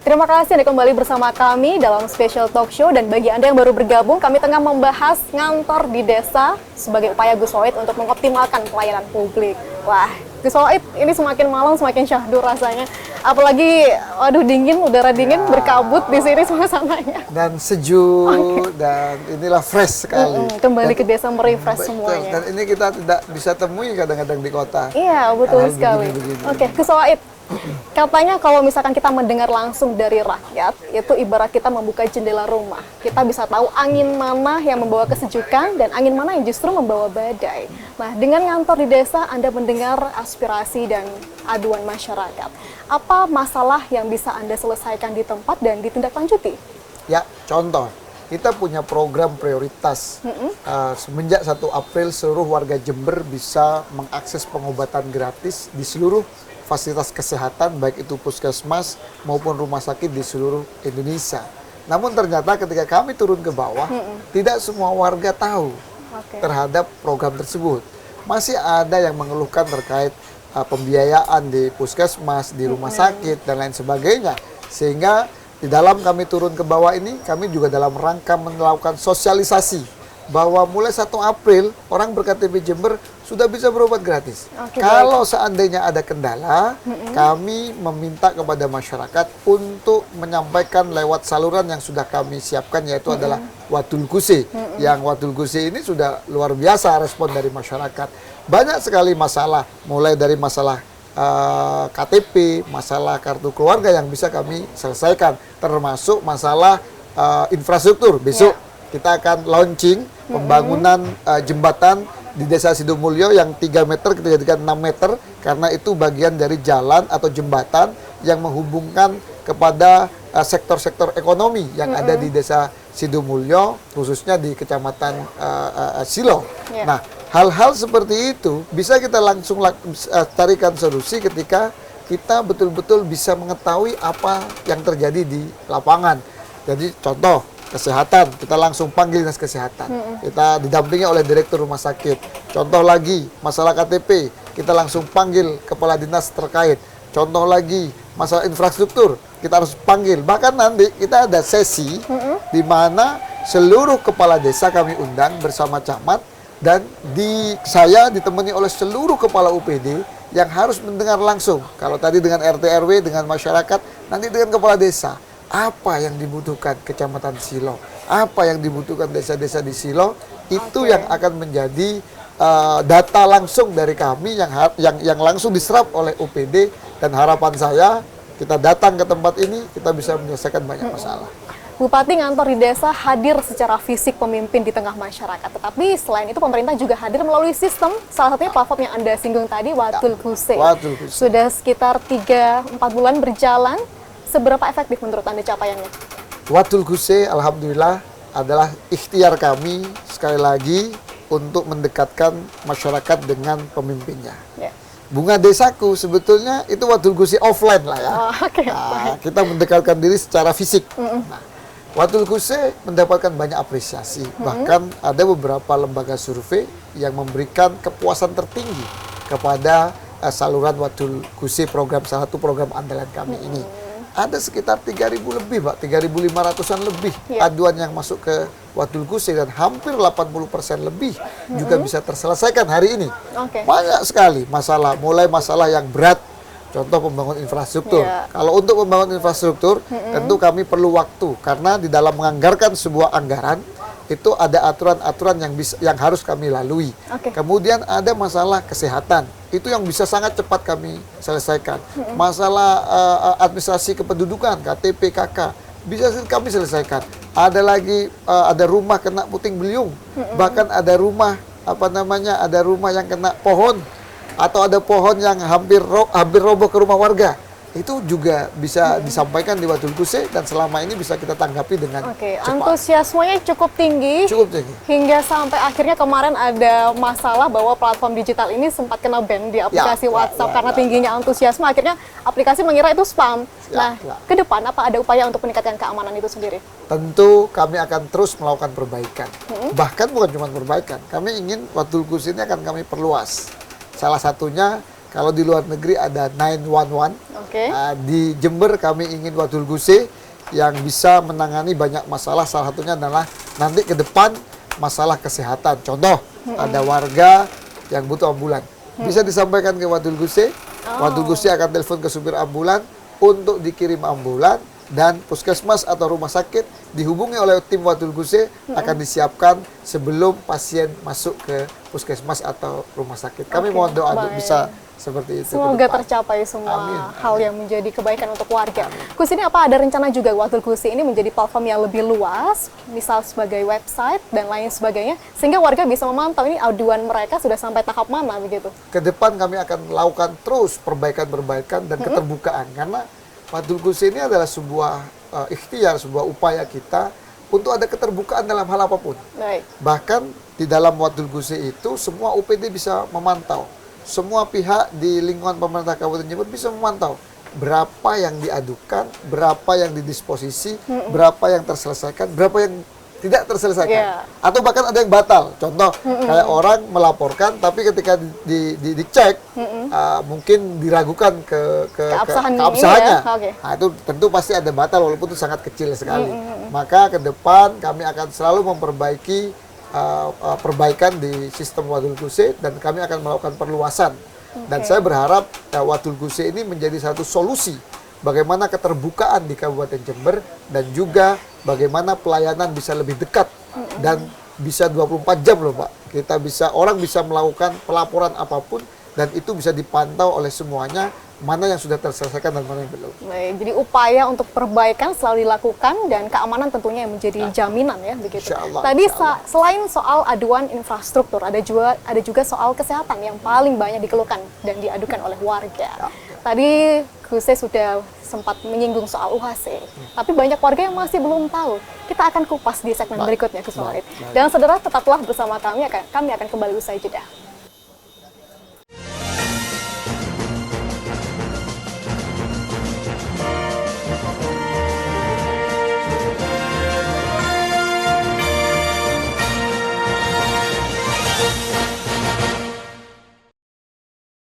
Terima kasih Anda kembali bersama kami dalam special talk show, dan bagi Anda yang baru bergabung, kami tengah membahas ngantor di desa sebagai upaya Gus Wahid untuk mengoptimalkan pelayanan publik. Wah, Gus Wahid ini semakin malam semakin syahdu rasanya. Apalagi, waduh dingin, udara dingin berkabut di sini suasananya. Dan sejuk, dan inilah fresh sekali. Kembali dan, ke desa merefresh semuanya. Dan ini kita tidak bisa temui kadang-kadang di kota. Iya, betul sekali. Oke, Gus Wahid. Katanya kalau misalkan kita mendengar langsung dari rakyat, itu ibarat kita membuka jendela rumah. Kita bisa tahu angin mana yang membawa kesejukan dan angin mana yang justru membawa badai. Nah, dengan ngantor di desa, Anda mendengar aspirasi dan aduan masyarakat. Apa masalah yang bisa Anda selesaikan di tempat dan ditindaklanjuti? Ya, contoh. Kita punya program prioritas. Semenjak 1 April, seluruh warga Jember bisa mengakses pengobatan gratis di seluruh fasilitas kesehatan, baik itu puskesmas maupun rumah sakit di seluruh Indonesia. Namun ternyata ketika kami turun ke bawah, tidak semua warga tahu terhadap program tersebut. Masih ada yang mengeluhkan terkait pembiayaan di puskesmas, di rumah sakit, dan lain sebagainya. Sehingga di dalam kami turun ke bawah ini, kami juga dalam rangka melakukan sosialisasi bahwa mulai 1 April orang berKTP Jember sudah bisa berobat gratis. Kalau seandainya ada kendala, kami meminta kepada masyarakat untuk menyampaikan lewat saluran yang sudah kami siapkan, yaitu adalah Wadul Guse. Yang Wadul Guse ini sudah luar biasa respon dari masyarakat. Banyak sekali masalah, mulai dari masalah KTP, masalah kartu keluarga yang bisa kami selesaikan, termasuk masalah infrastruktur. Besok kita akan launching pembangunan jembatan di Desa Sidomulyo yang 3 meter kita jadikan 6 meter, karena itu bagian dari jalan atau jembatan yang menghubungkan kepada sektor-sektor ekonomi yang ada di Desa Sidomulyo, khususnya di Kecamatan Silo. Nah, hal-hal seperti itu bisa kita langsung carikan solusi ketika kita betul-betul bisa mengetahui apa yang terjadi di lapangan. Jadi contoh, kesehatan, kita langsung panggil dinas kesehatan. Kita didampingi oleh direktur rumah sakit. Contoh lagi, masalah KTP, kita langsung panggil kepala dinas terkait. Contoh lagi, masalah infrastruktur, kita harus panggil. Bahkan nanti kita ada sesi di mana seluruh kepala desa kami undang bersama camat, dan saya ditemani oleh seluruh kepala UPD yang harus mendengar langsung. Kalau tadi dengan RT RW, dengan masyarakat, nanti dengan kepala desa. Apa yang dibutuhkan Kecamatan Silo, apa yang dibutuhkan desa-desa di Silo, itu yang akan menjadi data langsung dari kami yang langsung diserap oleh UPD, dan harapan saya kita datang ke tempat ini kita bisa menyelesaikan banyak masalah. Bupati ngantor di desa hadir secara fisik pemimpin di tengah masyarakat, tetapi selain itu pemerintah juga hadir melalui sistem, salah satunya platform yang Anda singgung tadi, Wadul Guse. Sudah sekitar 3-4 bulan berjalan. Seberapa efektif menurut Anda capaiannya? Wadul Guse, alhamdulillah, adalah ikhtiar kami sekali lagi untuk mendekatkan masyarakat dengan pemimpinnya. Bunga Desaku sebetulnya itu Wadul Guse offline lah ya. Kita mendekatkan diri secara fisik. Nah, Wadul Guse mendapatkan banyak apresiasi. Bahkan ada beberapa lembaga survei yang memberikan kepuasan tertinggi kepada saluran Wadul Guse, program salah satu program andalan kami ini. Ada sekitar 3.000 lebih, Pak, 3.500-an lebih aduan yang masuk ke Wadul Guse, dan hampir 80% lebih juga bisa terselesaikan hari ini. Banyak sekali masalah, mulai masalah yang berat, contoh pembangunan infrastruktur. Kalau untuk membangun infrastruktur, tentu kami perlu waktu, karena di dalam menganggarkan sebuah anggaran, itu ada aturan-aturan yang harus kami lalui. Kemudian ada masalah kesehatan, itu yang bisa sangat cepat kami selesaikan. Masalah administrasi kependudukan, KTP, KK, bisa kami selesaikan. Ada lagi ada rumah kena puting beliung, bahkan ada rumah ada rumah yang kena pohon, atau ada pohon yang hampir roboh ke rumah warga. Itu juga bisa disampaikan di Wadul Guse, dan selama ini bisa kita tanggapi dengan cepat. Antusiasmenya cukup tinggi. Hingga sampai akhirnya kemarin ada masalah bahwa platform digital ini sempat kena ban di aplikasi WhatsApp karena tingginya antusiasme. Akhirnya aplikasi mengira itu spam. Ke depan apa ada upaya untuk meningkatkan keamanan itu sendiri? Tentu kami akan terus melakukan perbaikan. Bahkan bukan cuma perbaikan, kami ingin Wadul Guse ini akan kami perluas. Salah satunya Kalau di luar negeri ada 911. Oke. Di Jember kami ingin Wadul Guse yang bisa menangani banyak masalah. Salah satunya adalah nanti ke depan masalah kesehatan. Contoh, ada warga yang butuh ambulan. Bisa disampaikan ke Wadul Guse. Wadul Guse akan telepon ke supir ambulan untuk dikirim ambulan, dan puskesmas atau rumah sakit dihubungi oleh tim Wadul Guse akan disiapkan sebelum pasien masuk ke puskesmas atau rumah sakit. Kami mohon doa untuk bisa seperti itu. Semoga tercapai semua hal yang menjadi kebaikan untuk warga. Gus, ini apa ada rencana juga Wadul Guse ini menjadi platform yang lebih luas, misal sebagai website dan lain sebagainya, sehingga warga bisa memantau ini aduan mereka sudah sampai tahap mana begitu? Ke depan kami akan melakukan terus perbaikan-perbaikan dan keterbukaan, karena Wadul Guse ini adalah sebuah ikhtiar, sebuah upaya kita untuk ada keterbukaan dalam hal apapun. Baik. Bahkan di dalam Wadul Guse itu semua UPD bisa memantau. Semua pihak di lingkungan pemerintah Kabupaten Jember bisa memantau berapa yang diadukan, berapa yang didisposisi, berapa yang terselesaikan, berapa yang tidak terselesaikan. Atau bahkan ada yang batal. Contoh, kayak orang melaporkan, tapi ketika dicek, mungkin diragukan keabsahannya. Nah, itu tentu pasti ada batal, walaupun itu sangat kecil sekali. Maka ke depan kami akan selalu memperbaiki perbaikan di sistem Wadul Guse, dan kami akan melakukan perluasan. Dan saya berharap Wadul Guse ini menjadi satu solusi bagaimana keterbukaan di Kabupaten Jember, dan juga bagaimana pelayanan bisa lebih dekat dan bisa 24 jam loh Pak. Orang bisa melakukan pelaporan apapun, dan itu bisa dipantau oleh semuanya, mana yang sudah terselesaikan dan mana yang belum. Baik, jadi upaya untuk perbaikan selalu dilakukan, dan keamanan tentunya yang menjadi jaminan ya begitu. Insyaallah, Tadi insyaallah. Selain soal aduan infrastruktur, ada juga soal kesehatan yang paling banyak dikeluhkan dan diadukan oleh warga. Tadi Guse sudah sempat menyinggung soal UHC, tapi banyak warga yang masih belum tahu. Kita akan kupas di segmen berikutnya, Gus Wahid. Dan saudara tetaplah bersama kami akan kembali usai jeda.